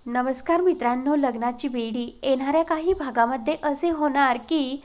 नमस्कार मित्रांनो, लग्नाची बेडी येणाऱ्या काही भागामध्ये असे होणार की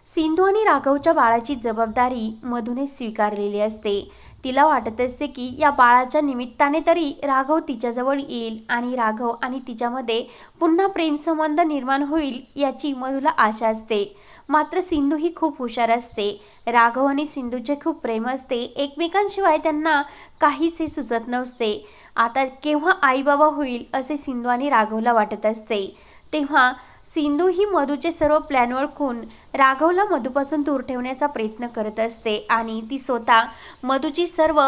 सिंधू आणि राघवच्या बाळाची जबाबदारी मधूने स्वीकारलेली असते। तिला वाटत असते की या बाळाच्या निमित्ताने तरी राघव तिच्याजवळ येईल आणि राघव आणि तिच्यामध्ये पुन्हा प्रेम संबंध निर्माण होईल याची मधूला आशा असते। मात्र सिंधू ही खूप हुशार असते। राघव आणि सिंधूचे खूप प्रेम असते, एकमेकांशिवाय त्यांना काहीच सुचत नसते। आता केव्हा आई बाबा होईल असे सिंधू आणि राघवला वाटत असते। तेव्हा सिंधू ही मधूचे सर्व प्लॅन ओळखून राघवला मधूपासून दूर ठेवण्याचा प्रयत्न करत असते आणि ती स्वतः मधूची सर्व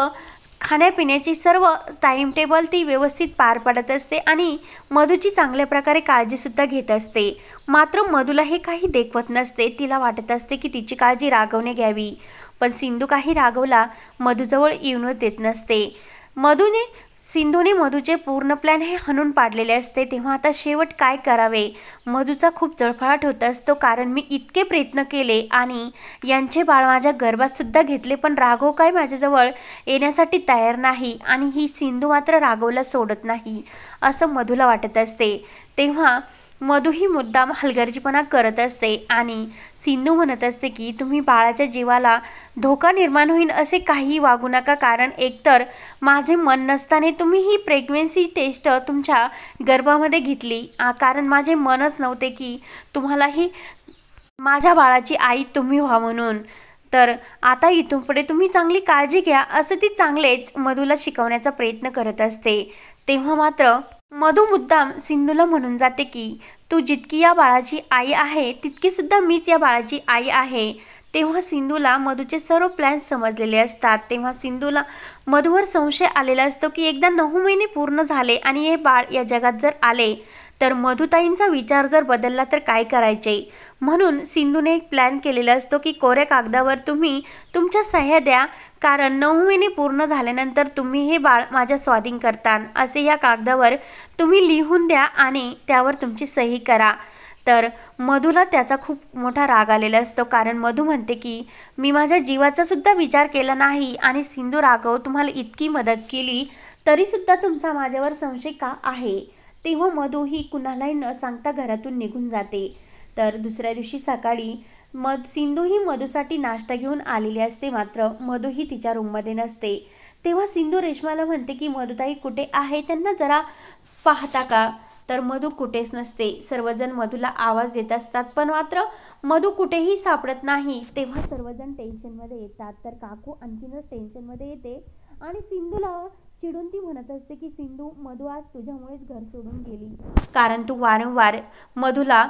खाण्यापिण्याची सर्व टाइम टेबल ती व्यवस्थित पार पाडत असते आणि मधूची चांगल्या प्रकारे काळजी सुद्धा घेत असते। मात्र मधूला हे काही देखवत नसते। तिला वाटत असते की तिची काळजी राघवने घ्यावी, पण सिंधू काही राघवला मधूजवळ येऊन देत नसते। सिंधूने मधूचे पूर्ण प्लॅन हे हाणून पाडलेले असते। तेव्हा आता शेवट काय करावे, मधूचा खूप जळफळाट होत असतो, कारण मी इतके प्रयत्न केले आणि यांचे बाळ माझ्या गर्भात सुद्धा घेतले, पण राघव काय माझ्याजवळ येण्यासाठी तयार नाही आणि ही सिंधू मात्र राघवला सोडत नाही असं मधूला वाटत असते। तेव्हा मधू ही मुद्दाम हलगर्जीपणा करत असते आणि सिंधू म्हणत असते की तुम्ही बाळाच्या जीवाला धोका निर्माण होईल असे काही वागू नका, कारण एकतर माझे मन नसताना तुम्ही ही प्रेग्नन्सी टेस्ट तुमच्या गर्भामध्ये घेतली, कारण माझे मनच नव्हते की तुम्हाला ही माझ्या बाळाची आई तुम्ही व्हा म्हणून। तर आता इथून पुढे तुम्ही चांगली काळजी घ्या असं ती चांगलेच मधूला शिकवण्याचा प्रयत्न करत असते। तेव्हा मात्र मधू मुद्दाम सिंधूला म्हणून जाते की तू जितकी या बाळाची आई आहे तितकी सुद्धा मीच या बाळाची आई आहे। तेव्हा सिंधूला मधूचे सर्व प्लॅन समजलेले असतात। तेव्हा सिंधूला मधूवर संशय आलेला असतो की एकदा 9 महिने पूर्ण झाले आणि हे बाळ या जगात जर आले तर मधुताईंचा विचार जर बदलला तर काय करायचे। म्हणून सिंधूने एक प्लॅन केलेला असतो की कोऱ्या कागदावर तुम्ही तुमच्या सह्या द्या, कारण 9 महिने पूर्ण झाल्यानंतर तुम्ही हे बाळ माझ्या स्वाधीन करता असे या कागदावर तुम्ही लिहून द्या आणि त्यावर तुमची सही करा। तर मधूला त्याचा खूप मोठा राग आलेला असतो, कारण मधू म्हणते की मी माझ्या जीवाचा सुद्धा विचार केला नाही आणि सिंधू राघव तुम्हाला इतकी मदत केली तरी सुद्धा तुमचा माझ्यावर संशय का आहे। तेव्हा मधू ही कुणालाही न सांगता घरातून निघून जाते। तर दुसऱ्या दिवशी सकाळी सिंधू ही मधूसाठी नाश्ता घेऊन आलेली असते, मात्र मधू ही तिच्या रूममध्ये नसते। तेव्हा सिंधू रेश्माला म्हणते की मधुताई कुठे आहे, त्यांना जरा पाहता का। तर मधू कुठेच नसते। सर्वजण मधूला आवाज देत असतात, पण मात्र मधू कुठेही सापडत नाही। तेव्हा सर्वजण टेन्शनमध्ये येतात। तर काकू आणखीनच टेन्शनमध्ये येते आणि सिंधूला चिडून ती म्हणत असते की सिंधू, मधू आज तुझ्यामुळेच घर सोडून गेली, कारण तू वारंवार मधूला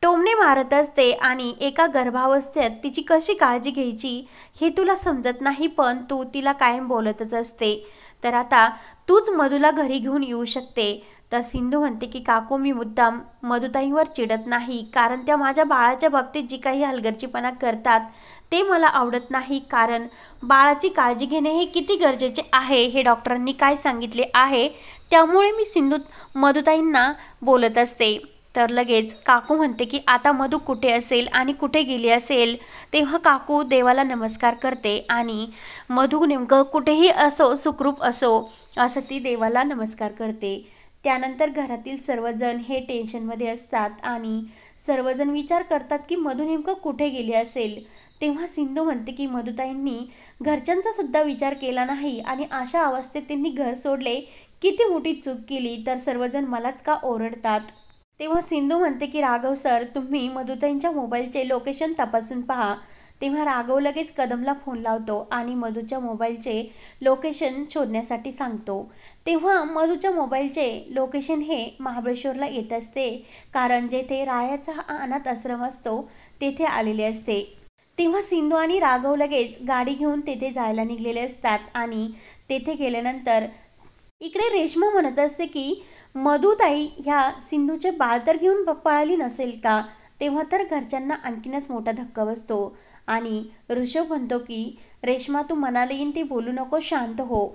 टोमणे मारत असते आणि एका गर्भावस्थेत तिची कशी काळजी घ्यायची हे तुला समजत नाही, पण तू तिला कायम बोलतच असते। तर आता तूच मधूला घरी घेऊन येऊ शकते। तर सिंधू म्हणते की काकू, मी मुद्दाम मधुताईंवर चिडत नाही, कारण त्या माझ्या बाळाच्या बाबतीत जी काही हलगर्जीपणा करतात ते मला आवडत नाही, कारण बाळाची काळजी घेणे हे किती गरजेचे आहे हे डॉक्टरांनी काय सांगितले आहे, त्यामुळे मी मधुताईंना बोलत असते। तर लगेच काकू म्हणते की आता मधू कुठे असेल आणि कुठे गेली असेल। तेव्हा काकू देवाला नमस्कार करते आणि मधू नेमकं कुठेही असो, सुखरूप असो असं ती देवाला नमस्कार करते। त्यानंतर घरातील सर्वजण हे टेन्शनमध्ये असतात आणि सर्वजण विचार करतात की मधू नेमकं कुठे गेली असेल। तेव्हा सिंधू म्हणते की मधुताईंनी घरच्यांचा सुद्धा विचार केला नाही आणि अशा अवस्थेत त्यांनी घर सोडले, किती मोठी चूक केली, तर सर्वजण मलाच का ओरडतात। तेव्हा सिंधू म्हणते की राघव सर, तुम्ही मधुताईंच्या मोबाईलचे लोकेशन तपासून पहा। तेव्हा राघव लगेच कदमला फोन लावतो आणि मधूच्या मोबाईलचे लोकेशन शोधण्यासाठी सांगतो। तेव्हा मधूच्या मोबाईलचे लोकेशन हे महाबळेश्वरला येत असते, कारण जेथे रायाचा अनाथ आश्रम असतो तेथे आलेले असते। तेव्हा सिंधू आणि राघव लगेच गाडी घेऊन तेथे जायला निघलेले असतात आणि तेथे गेल्यानंतर इकडे रेश्मा म्हणत असते की मधुताई ह्या सिंधूचे बाळ तर घेऊन पळाली नसेल का। तेव्हा तर घरच्यांना आणखीनच मोठा धक्का बसतो आणि ऋषभ म्हणतो की रेश्मा, तू मनाला येईन ते बोलू नको, शांत हो।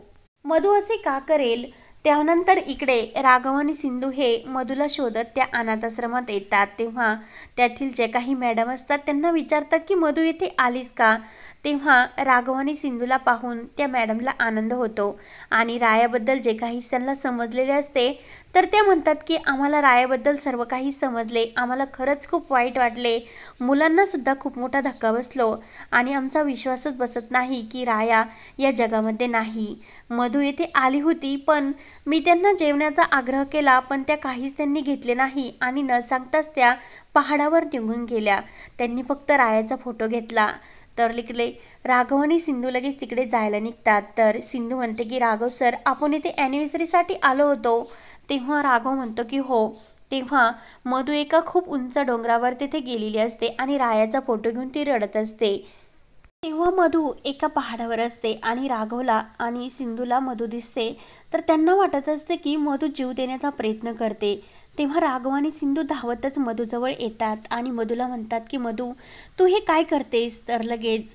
मधू असे का करेल। त्यानंतर इकडे राघव आणि सिंधू हे मधूला शोधत त्या अनाथाश्रमात येतात। तेव्हा त्यातील जे काही मॅडम असतात त्यांना विचारतात की मधू येथे आलीस का। तेव्हा राघव आणि सिंधूला पाहून त्या मॅडमला आनंद होतो आणि रायाबद्दल जे काही त्यांना समजलेले असते तर त्या म्हणतात की आम्हाला रायाबद्दल सर्व काही समजले, आम्हाला खरंच खूप वाईट वाटले, मुलांना सुद्धा खूप मोठा धक्का बसलो आणि आमचा विश्वासच बसत नाही की राया या जगामध्ये नाही. मधू येथे आली होती, पण मी त्यांना जेवण्याचा आग्रह केला, पण त्या काहीच त्यांनी घेतले नाही आणि न सांगताच त्या पहाडावर निघून गेल्या. त्यांनी फक्त रायाचा फोटो घेतला. तर इकडे राघव आणि सिंधू लगेच तिकडे जायला निघतात. तर सिंधू म्हणते की राघव सर, आपण इथे ॲनिव्हर्सरीसाठी आलो होतो. तेव्हा राघव म्हणतो की हो. तेव्हा मधू एका खूप उंच डोंगरावर तिथे गेलेली असते आणि रायाचा फोटो घेऊन ती रडत असते. तेव्हा मधू एका पहाडावर असते आणि राघवला आणि सिंधूला मधू दिसते. तर त्यांना वाटत असते की मधू जीव देण्याचा प्रयत्न करते. तेव्हा राघव आणि सिंधू धावतच मधूजवळ येतात आणि मधूला म्हणतात की मधू, तू हे काय करतेस? तर लगेच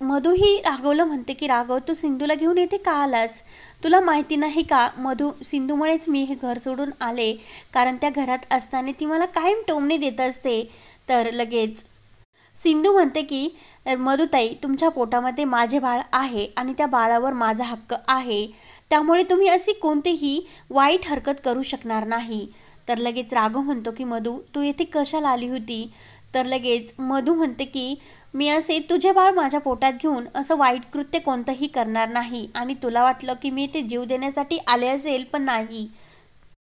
मधू ही राघवला म्हणते की राघव, तू सिंधूला घेऊन येथे का आलास? तुला माहिती नाही का मधू, सिंधूमुळेच मी हे घर सोडून आले, कारण त्या घरात असताना ती मला कायम टोमणे देत असते. तर लगेच सिंधू म्हणते की मधुताई, तुमच्या पोटामध्ये माझे बाळ आहे आणि त्या बाळावर माझा हक्क आहे, त्यामुळे तुम्ही अशी कोणतीही वाईट हरकत करू शकणार नाही. तर लगेच राघव म्हणतो की मधू, तू येथे कशाला आली होती? तर लगेच मधू म्हणते की मी असे तुझे बाळ माझ्या पोटात घेऊन असं वाईट कृत्य कोणतंही करणार नाही आणि तुला वाटलं की मी ते जीव देण्यासाठी आले असेल, पण नाही,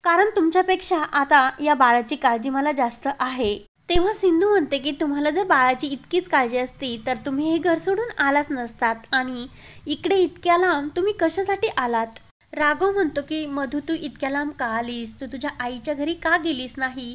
कारण तुमच्यापेक्षा आता या बाळाची काळजी मला जास्त आहे. तेव्हा सिंधू म्हणते की तुम्हाला जर बाळाची इतकीच काळजी असती तर तुम्ही हे घर सोडून आलाच नसतात आणि इकडे इतक्या लांब तुम्ही कशासाठी आलात? राघव म्हणतो की मधू, तू इतक्या लांब का आलीस? तू तुझ्या आईच्या घरी का गेलीस नाही?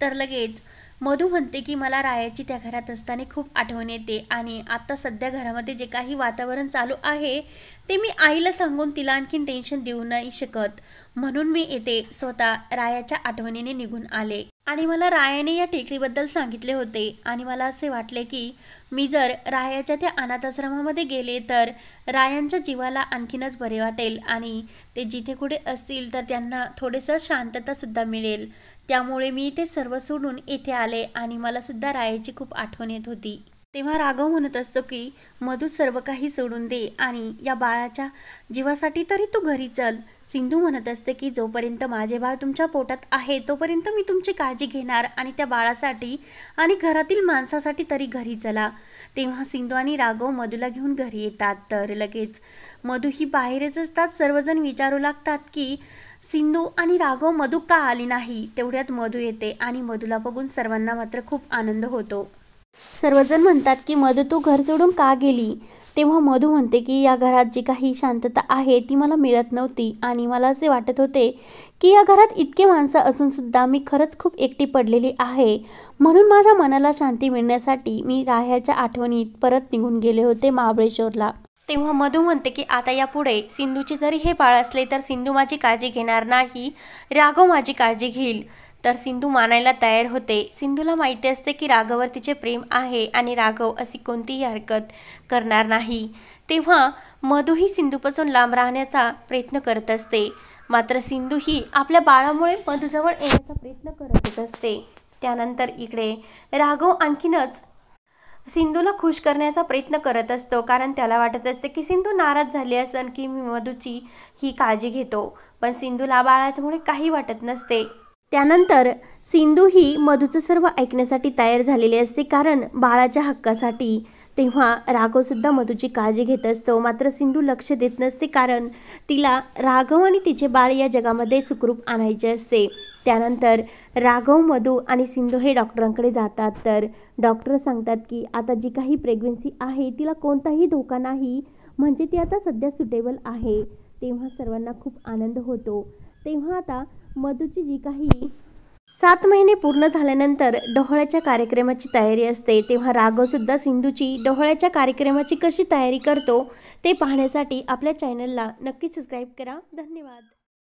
तर लगेच मधू म्हणते की मला रायाची त्या घरात असताना खूप आठवण येते आणि आता सध्या घरामध्ये जे काही वातावरण चालू आहे ते मी आईला सांगून तिला आणखीन टेन्शन देऊ नाही शकत, म्हणून मी येते स्वतः रायाच्या आठवणीने निघून आले. आणि मला रायाने या टेकडीबद्दल सांगितले होते आणि मला असे वाटले की मी जर रायाच्या त्या अनाथाश्रमामध्ये गेले तर रायांच्या जीवाला आणखीनच बरे वाटेल आणि ते जिथे कुठे असतील तर त्यांना थोडंसं शांततासुद्धा मिळेल. त्यामुळे मी ते सर्व सोडून येथे आले आणि मला सुद्धा रायाची खूप आठवण येत होती. तेव्हा राघव म्हणत असतो की मधू, सर्व काही सोडून दे आणि या बाळाच्या जीवासाठी तरी तू घरी चल. सिंधू म्हणत असते की जोपर्यंत माझे बाळ तुमच्या पोटात आहे तोपर्यंत मी तुमची काळजी घेणार आणि त्या बाळासाठी आणि घरातील माणसासाठी तरी घरी चला. तेव्हा सिंधू आणि राघव मधूला घेऊन घरी येतात. तर लगेच मधू ही बाहेरच असतात. सर्वजण विचारू लागतात की सिंधू आणि राघव मधू का आली नाही? तेवढ्यात मधू येते आणि मधूला बघून सर्वांना मात्र खूप आनंद होतो. सर्वजण म्हणतात की मधू, तू घर सोडून का गेली? तेव्हा मधू म्हणते की या घरात जी काही शांतता आहे ती मला मिळत नव्हती आणि मला असे वाटत होते की या घरात इतके माणसं असून सुद्धा मी खरंच खूप एकटी पडलेली आहे, म्हणून माझ्या मनाला शांती मिळण्यासाठी मी राह्याच्या आठवणीत परत निघून गेले होते महाबळेश्वरला. तेव्हा मधू म्हणते की आता यापुढे सिंधूचे जरी हे बाळ असले तर सिंधू माझी काळजी घेणार नाही, राघव माझी काळजी घेईल. तर सिंधू मानायला तयार होते. सिंधूला माहिती असते की राघववर तिचे प्रेम आहे आणि राघव अशी कोणतीही हरकत करणार नाही. तेव्हा मधूही सिंधूपासून लांब राहण्याचा प्रयत्न करत असते, मात्र सिंधू ही आपल्या बाळामुळे मधूजवळ येण्याचा प्रयत्न करतच असते. त्यानंतर इकडे राघव आणखीनच सिंधूला खुश करण्याचा प्रयत्न करत असतो, कारण त्याला वाटत असते की सिंधू नाराज झाली असेल की मी मधूची ही काळजी घेतो, पण सिंधूला बाळाच्यामुळे काही वाटत नसते. त्यानंतर सिंधू ही मधूचं सर्व ऐकण्यासाठी तयार झालेली असते, कारण बाळाच्या हक्कासाठी. तेव्हा राघवसुद्धा मधूची काळजी घेत असतो, मात्र सिंधू लक्ष देत नसते, कारण तिला राघव आणि तिचे बाळ या जगामध्ये सुखरूप आणायचे असते. त्यानंतर राघव, मधू आणि सिंधू हे डॉक्टरांकडे जातात. तर डॉक्टर सांगतात की आता जी काही प्रेग्नन्सी आहे तिला कोणताही धोका नाही, म्हणजे ती आता सध्या सुटेबल आहे. तेव्हा सर्वांना खूप आनंद होतो. तेव्हा आता मधूची जी काही 7 महिने पूर्ण झाल्यानंतर डोहाळ्याच्या कार्यक्रमाची तयारी असते. तेव्हा राघवसुद्धा सिंधूची डोहाळ्याच्या कार्यक्रमाची कशी तयारी करतो ते पाहण्यासाठी आपल्या चॅनलला नक्की सबस्क्राईब करा. धन्यवाद.